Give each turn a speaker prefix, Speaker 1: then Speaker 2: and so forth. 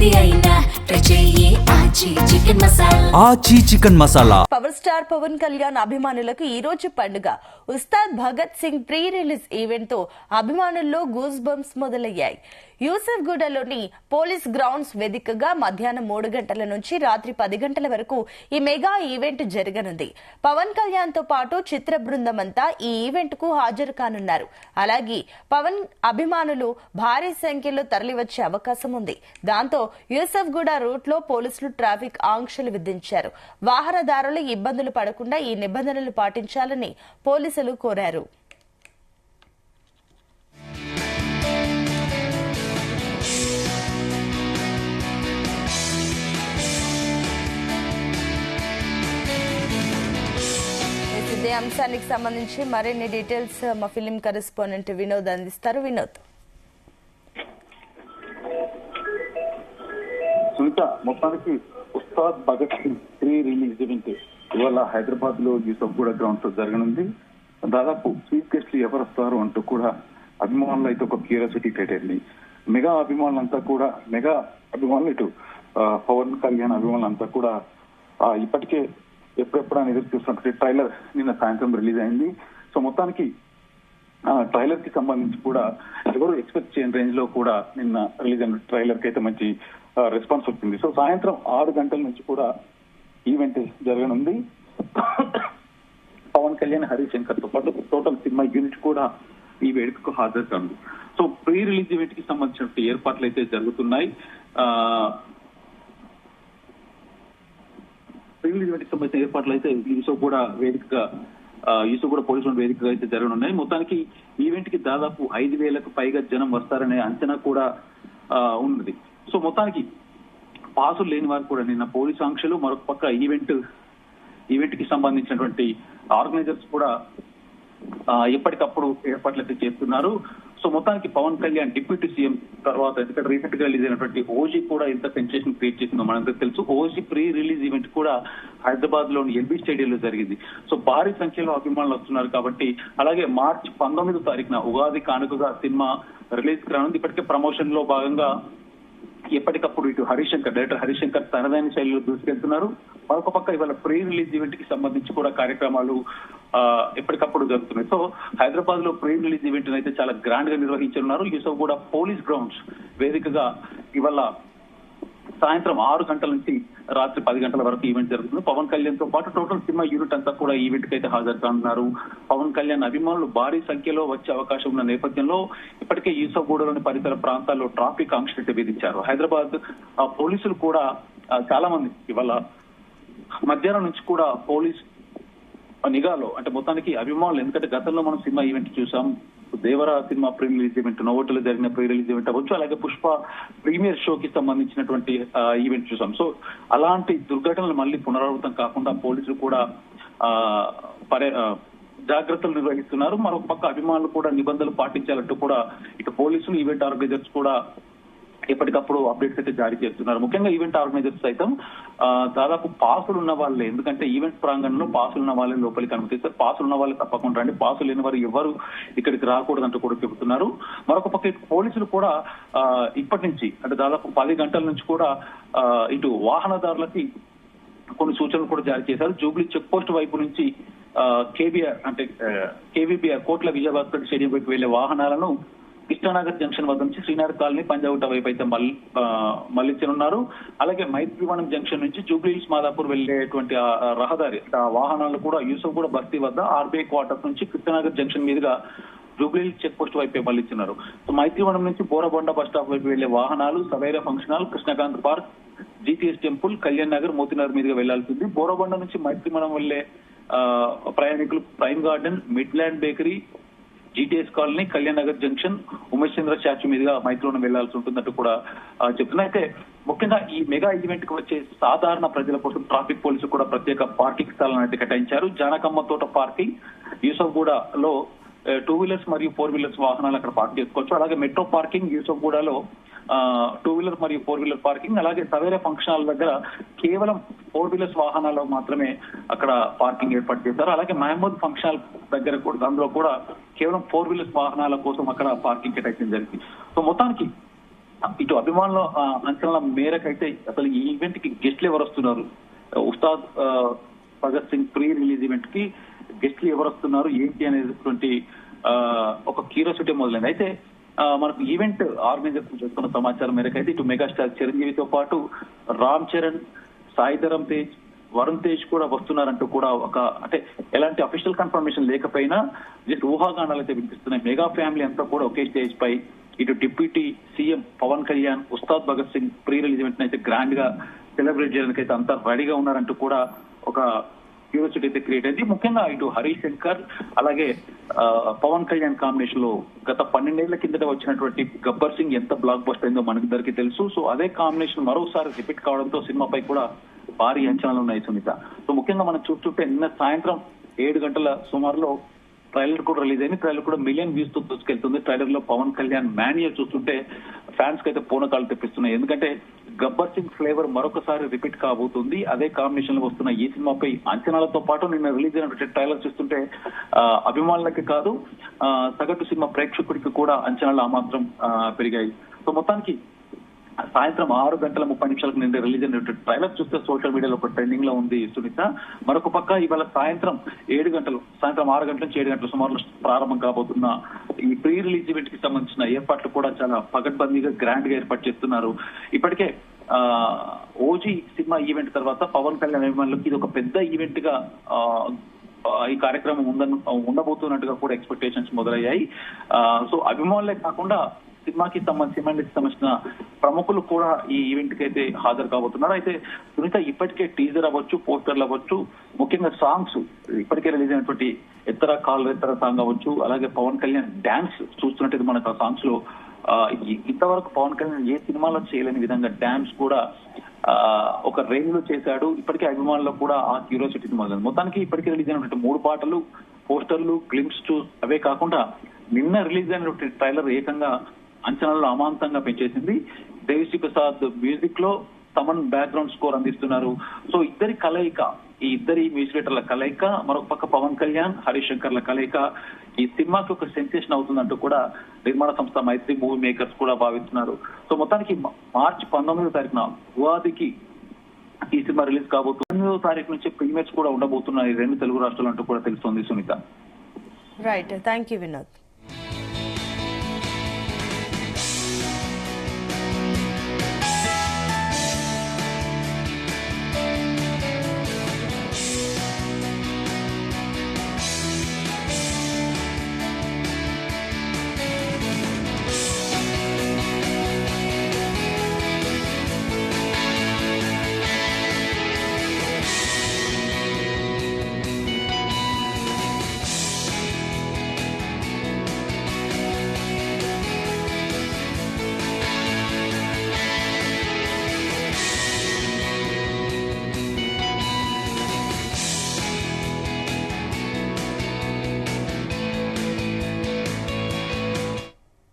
Speaker 1: ఏది అయినా చెయ్యి ఆచి chicken masala.
Speaker 2: Aachi chicken masala.
Speaker 3: Power star Pawan Kalyan అభిమానులకు ఈ రోజు పండుగ. Ustaad Bhagat Singh pre release event తో అభిమానుల్లో గూస్ బంప్స్ మొదలయ్యాయి. యూసఫ్ గూడలోని పోలీస్ గ్రౌండ్స్ వేదికగా మధ్యాహ్నం 3 గంటల నుంచి రాత్రి 10 గంటల వరకు ఈ మెగా ఈవెంట్ జరగనుంది. పవన్ కళ్యాణ్ తో పాటు చిత్ర బృందం అంతా ఈ ఈవెంట్ కు హాజరు కానున్నారు. అలాగే పవన్ అభిమానులు భారీ సంఖ్యలో తరలివచ్చే అవకాశం ఉంది. దాంతో యూసఫ్ గూడ రూట్ లో పోలీసులు ట్రాఫిక్ ఆంక్షలు విధించారు. వాహనదారులు ఇబ్బందులు పడకుండా ఈ నిబంధనలు పాటించాలని పోలీసులు కోరారు. ఇదే అంశానికి సంబంధించి మరిన్ని డీటెయిల్స్ మా ఫిలిం కరెస్పాండెంట్ వినోద్ అందిస్తారు. వినోద్,
Speaker 4: సునీత, మొత్తానికి Ustaad Bhagat Singh pre release event ఇవాళ హైదరాబాద్ లో యూసఫ్ గూడ గ్రౌండ్స్ లో జరగనుంది. దాదాపు చీఫ్ గెస్ట్లు ఎవరు వస్తారు అంటూ కూడా అభిమానులు అయితే ఒక క్యూరియాసిటీ క్రియేట్ అయింది. మెగా అభిమానులంతా కూడా ఇటు పవన్ కళ్యాణ్ అభిమానులంతా కూడా ఇప్పటికే ఎప్పుడెప్పుడని ఎదురు చూస్తున్నటువంటి ట్రైలర్ నిన్న సాయంత్రం రిలీజ్ అయింది. సో మొత్తానికి ట్రైలర్ కి సంబంధించి కూడా ఎవరు ఎక్స్పెక్ట్ చేయని రేంజ్ లో కూడా నిన్న రిలీజ్ అయిన ట్రైలర్ కి అయితే మంచి రెస్పాన్స్ వచ్చింది. సో సాయంత్రం 6 గంటల నుంచి కూడా ఈవెంట్ జరగనుంది. పవన్ కళ్యాణ్, హరీష్ శంకర్ తో పాటు టోటల్ సినిమా యూనిట్ కూడా ఈ వేడుకకు హాజరు కానుంది. సో ప్రీ రిలీజ్ ఈవెంట్ కి సంబంధించిన ఏర్పాట్లు అయితే జరుగుతున్నాయి. ప్రీ రిలీజ్ ఈవెంట్ కి సంబంధించిన ఏర్పాట్లు అయితే యూసఫ్ కూడా పోలీసుల వేదికగా అయితే జరగనున్నాయి. మొత్తానికి ఈవెంట్ కి దాదాపు 5,000కు పైగా జనం వస్తారనే అంచనా కూడా ఉన్నది. సో మొత్తానికి పాసులు లేని వారు కూడా నిన్న పోలీసు ఆంక్షలు, మరొక పక్క ఈవెంట్ కి సంబంధించినటువంటి ఆర్గనైజర్స్ కూడా ఎప్పటికప్పుడు ఏర్పాట్లు అయితే చేస్తున్నారు. సో మొత్తానికి పవన్ కళ్యాణ్ డిప్యూటీ సీఎం తర్వాత ఎందుకంటే రీసెంట్ గా రిలీజ్ అయినటువంటి ఓజీ కూడా ఎంత సెన్సేషన్ క్రియేట్ చేసిందో మనందరికి తెలుసు. ఓజీ ప్రీ రిలీజ్ ఈవెంట్ కూడా హైదరాబాద్ లోని ఎల్బీ స్టేడియంలో జరిగింది. సో భారీ సంఖ్యలో అభిమానులు వస్తున్నారు కాబట్టి, అలాగే మార్చి 19వ తారీఖున ఉగాది కానుకగా సినిమా రిలీజ్ రానుంది. ఇప్పటికే ప్రమోషన్ లో భాగంగా ఎప్పటికప్పుడు ఇటు డైరెక్టర్ హరీష్ శంకర్ తనదైన శైలిలో దూసుకెళ్తున్నారు. మరొక పక్క ఇవాళ ప్రీ రిలీజ్ ఈవెంట్ కి సంబంధించి కూడా కార్యక్రమాలు ఎప్పటికప్పుడు జరుగుతున్నాయి. సో హైదరాబాద్ లో ప్రీ రిలీజ్ ఈవెంట్ అయితే చాలా గ్రాండ్ గా నిర్వహించనున్నారు. యూసఫ్ కూడా పోలీస్ గ్రౌండ్స్ వేదికగా ఇవాళ సాయంత్రం 6 గంటల నుంచి రాత్రి 10 గంటల వరకు ఈవెంట్ జరుగుతుంది. పవన్ కళ్యాణ్ తో పాటు టోటల్ సినిమా యూనిట్ అంతా కూడా ఈవెంట్ కి అయితే హాజరు కానున్నారు. పవన్ కళ్యాణ్ అభిమానులు భారీ సంఖ్యలో వచ్చే అవకాశం ఉన్న నేపథ్యంలో ఇప్పటికే యూసఫ్ గూడలోని పరిసర ప్రాంతాల్లో ట్రాఫిక్ ఆంక్షలు విధించారు. హైదరాబాద్ పోలీసులు కూడా చాలా మంది ఇవాళ మధ్యాహ్నం నుంచి కూడా పోలీస్ నిఘాలో, అంటే మొత్తానికి అభిమానులు, ఎందుకంటే గతంలో మనం సినిమా ఈవెంట్ చూసాం. Devara cinema pre release event, నోవోటలో జరిగిన ప్రీ రిలీజ్ ఈవెంట్ అవ్వచ్చు, అలాగే పుష్ప ప్రీమియర్ షోకి సంబంధించినటువంటి ఈవెంట్ చూసాం. సో అలాంటి దుర్ఘటనలు మళ్ళీ పునరావృతం కాకుండా పోలీసులు కూడా జాగ్రత్తలు నిర్వహిస్తున్నారు. మరొక పక్క అభిమానులు కూడా నిబంధనలు పాటించాలంటూ కూడా ఇటు పోలీసులు, ఈవెంట్ ఆర్గనైజర్స్ కూడా ఎప్పటికప్పుడు అప్డేట్స్ అయితే జారీ చేస్తున్నారు. ముఖ్యంగా ఈవెంట్ ఆర్గనైజర్స్ సైతం దాదాపు పాసులు ఉన్న వాళ్ళే, ఎందుకంటే ఈవెంట్ ప్రాంగణంలో పాసులు ఉన్న వాళ్ళే లోపలికి అనుమతిస్తారు. పాసులు ఉన్న వాళ్ళు తప్పకుండా రండి, పాసులు లేని వారు ఎవరు ఇక్కడికి రాకూడదంటూ కూడా చెబుతున్నారు. మరొక పక్క పోలీసులు కూడా ఇప్పటి నుంచి అంటే దాదాపు 10 గంటల నుంచి కూడా ఇటు వాహనదారులకి కొన్ని సూచనలు కూడా జారీ చేశారు. జూబ్లీ చెక్ పోస్ట్ వైపు నుంచి కేవీబీఆర్ కోట్ల విజయభాస్కర్ స్టేడియం వైపు వెళ్లే వాహనాలను కృష్ణానగర్ జంక్షన్ వద్ద నుంచి శ్రీనగర్ కాలనీ, పంజాగుట్ట వైపు అయితే మళ్లించనున్నారు. అలాగే మైత్రివనం జంక్షన్ నుంచి జూబ్లీహిల్స్ మాదాపూర్ వెళ్లేటువంటి రహదారి వాహనాలు కూడా యూసఫ్ గూడ బస్తీ వద్ద ఆర్బీఐ క్వార్టర్స్ నుంచి కృష్ణానగర్ జంక్షన్ మీదుగా జూబ్లీహిల్స్ చెక్ పోస్ట్ వైపే మళ్లించున్నారు. సో మైత్రివనం నుంచి బోరబొండ బస్ స్టాప్ వైపు వెళ్లే వాహనాలు సవైరా function hall, Krishnakanth park, GTS temple, Kalyan Nagar, Motinagar మీదుగా వెళ్లాల్సింది. బోరబొండ నుంచి మైత్రివనం వెళ్లే ప్రయాణికులు prime garden, midland bakery, GTS colony, Kalyan Nagar junction, Umesh Chandra statue మీదుగా మైత్రివనం వెళ్లాల్సి ఉంటుందంటూ కూడా చెప్తున్నారు. అయితే ముఖ్యంగా ఈ మెగా ఈవెంట్ కి వచ్చే సాధారణ ప్రజల కోసం ట్రాఫిక్ పోలీసులు కూడా ప్రత్యేక పార్కింగ్ స్థలాలను అయితే కేటాయించారు. జానకమ్మ తోట పార్కింగ్, యూసఫ్ గూడలో 2 వీలర్స్ మరియు 4 వీలర్స్ వాహనాలు అక్కడ పార్క్ చేసుకోవచ్చు. అలాగే మెట్రో పార్కింగ్ యూసఫ్ గూడలో 2 వీలర్ మరియు 4 వీలర్ పార్కింగ్, అలాగే సవేరా ఫంక్షన్ హాల్ దగ్గర కేవలం 4 వీలర్స్ వాహనాల్లో మాత్రమే అక్కడ పార్కింగ్ ఏర్పాటు చేశారు. అలాగే మహమూద్ ఫంక్షన్ హాల్ దగ్గర కూడా అందులో కూడా కేవలం 4 వీలర్స్ వాహనాల కోసం అక్కడ పార్కింగ్ కేటాయించడం జరిగింది. సో మొత్తానికి ఇటు అభిమానుల అంచనాల మేరకైతే అసలు ఈ ఈవెంట్ కి గెస్ట్లు ఎవరు వస్తున్నారు, Ustaad Bhagat Singh pre release event కి గెస్ట్లు ఎవరు వస్తున్నారు ఏంటి అనేటువంటి ఒక క్యూరియాసిటీ మొదలైంది. అయితే మనకు ఈవెంట్ ఆర్గనైజర్ చేస్తున్న సమాచారం మేరకు అయితే ఇటు మెగాస్టార్ చిరంజీవితో పాటు రామ్ చరణ్, సాయిధరం తేజ్, వరుణ్ తేజ్ కూడా వస్తున్నారంటూ కూడా ఒక అంటే ఎలాంటి అఫీషియల్ కన్ఫర్మేషన్ లేకపోయినా జస్ట్ ఊహాగానాలు అయితే వినిపిస్తున్నాయి. మెగా ఫ్యామిలీ అంతా కూడా ఒకే స్టేజ్ పై ఇటు deputy CM Pawan Kalyan, Ustaad Bhagat Singh pre release event అయితే గ్రాండ్ గా సెలబ్రేట్ చేయడానికి అయితే అంతా రెడీగా ఉన్నారంటూ కూడా ఒక క్యూరియాసిటీ అయితే క్రియేట్ అయింది. ముఖ్యంగా ఇటు హరీష్ శంకర్ అలాగే పవన్ కళ్యాణ్ కాంబినేషన్ లో గత 12 ఏళ్ల కిందట వచ్చినటువంటి గబ్బర్ సింగ్ ఎంత బ్లాక్ బస్టర్ అయిందో మనకిద్దరికి తెలుసు. సో అదే కాంబినేషన్ మరోసారి రిపీట్ కావడంతో సినిమాపై కూడా భారీ అంచనాలు ఉన్నాయి సునీత. సో ముఖ్యంగా మనం చూస్తుంటే నిన్న సాయంత్రం 7 గంటల సుమారులో ట్రైలర్ కూడా రిలీజ్ అయింది. ట్రైలర్ కూడా మిలియన్ వ్యూస్ తో దూసుకెళ్తుంది. ట్రైలర్ లో పవన్ కళ్యాణ్ మాన్యా చూస్తుంటే ఫ్యాన్స్ కి అయితే పూనకాలు తెప్పిస్తున్నాయి. ఎందుకంటే గబ్బర్ సింగ్ ఫ్లేవర్ మరొకసారి రిపీట్ కాబోతుంది. అదే కాంబినేషన్ లో వస్తున్న ఈ సినిమాపై అంచనాలతో పాటు నిన్న రిలీజ్ అయినటువంటి ట్రైలర్ చూస్తుంటే అభిమానులకి కాదు సగటు సినిమా ప్రేక్షకుడికి కూడా అంచనాలు ఆ మాత్రం పెరిగాయి. సో మొత్తానికి సాయంత్రం 6:30 నిన్న రిలీజ్ అయినటువంటి ట్రైలర్ చూస్తే సోషల్ మీడియాలో ఒక ట్రెండింగ్ లో ఉంది సునీత. మరొక పక్క ఇవాళ సాయంత్రం 6 గంటల నుంచి 7 గంటల సుమారులో ప్రారంభం కాబోతున్న ఈ ప్రీ రిలీజ్ ఈవెంట్ కి సంబంధించిన ఏర్పాట్లు కూడా చాలా పకడ్బందీగా గ్రాండ్ గా ఏర్పాటు చేస్తున్నారు. ఇప్పటికే ఓజీ సినిమా ఈవెంట్ తర్వాత పవన్ కళ్యాణ్ అభిమానులకు ఇది ఒక పెద్ద ఈవెంట్ గా ఈ కార్యక్రమం ఉండబోతున్నట్టుగా కూడా ఎక్స్పెక్టేషన్స్ మొదలయ్యాయి. సో అభిమానులే కాకుండా సినిమాకి సంబంధించిన ప్రముఖులు కూడా ఈ ఈవెంట్ కి అయితే హాజరు కాబోతున్నారు. అయితే సునీత ఇప్పటికే టీజర్ అవ్వచ్చు, పోస్టర్లు అవ్వచ్చు, ముఖ్యంగా సాంగ్స్ ఇప్పటికే రిలీజ్ అయినటువంటి ఎత్తర కాల్ ఎత్తర సాంగ్ అవ్వచ్చు, అలాగే పవన్ కళ్యాణ్ డాన్స్ చూస్తున్నట్టు మనకు ఆ సాంగ్స్ లో ఇంతవరకు పవన్ కళ్యాణ్ ఏ సినిమాలో చేయలేని విధంగా డాన్స్ కూడా ఒక రేంజ్ లో చేశాడు. ఇప్పటికే అభిమానుల్లో కూడా ఆ క్యూరియాసిటీ మొదలైంది. మొత్తానికి ఇప్పటికే రిలీజ్ అయినటువంటి 3 పాటలు, పోస్టర్లు, క్లిప్స్ అవే కాకుండా నిన్న రిలీజ్ అయినటువంటి ట్రైలర్ ఏకంగా అంచనాల్లో అమాంతంగా పెంచేసింది. దేవిశ్రీ ప్రసాద్ మ్యూజిక్ లో తమన్ బ్యాక్గ్రౌండ్ స్కోర్ అందిస్తున్నారు. సో ఇద్దరి కలయిక, ఈ ఇద్దరి మ్యూజిక్ డైరెక్టర్ల కలయిక, మరొక పక్క పవన్ కళ్యాణ్, హరీష్ శంకర్ల కలయిక ఈ సినిమాకి ఒక సెన్సేషన్ అవుతుందంటూ కూడా నిర్మాణ సంస్థ మైత్రి మూవీ మేకర్స్ కూడా భావిస్తున్నారు. సో మొత్తానికి మార్చి 19వ తారీఖున ఉగాదికి ఈ సినిమా రిలీజ్ కాబోతుంది. 8వ తారీఖు నుంచి ప్రీమియర్స్ కూడా ఉండబోతున్నాయి 2 తెలుగు రాష్ట్రాలు అంటూ కూడా తెలుస్తోంది Sunitha.
Speaker 3: Right, thank you Vinod.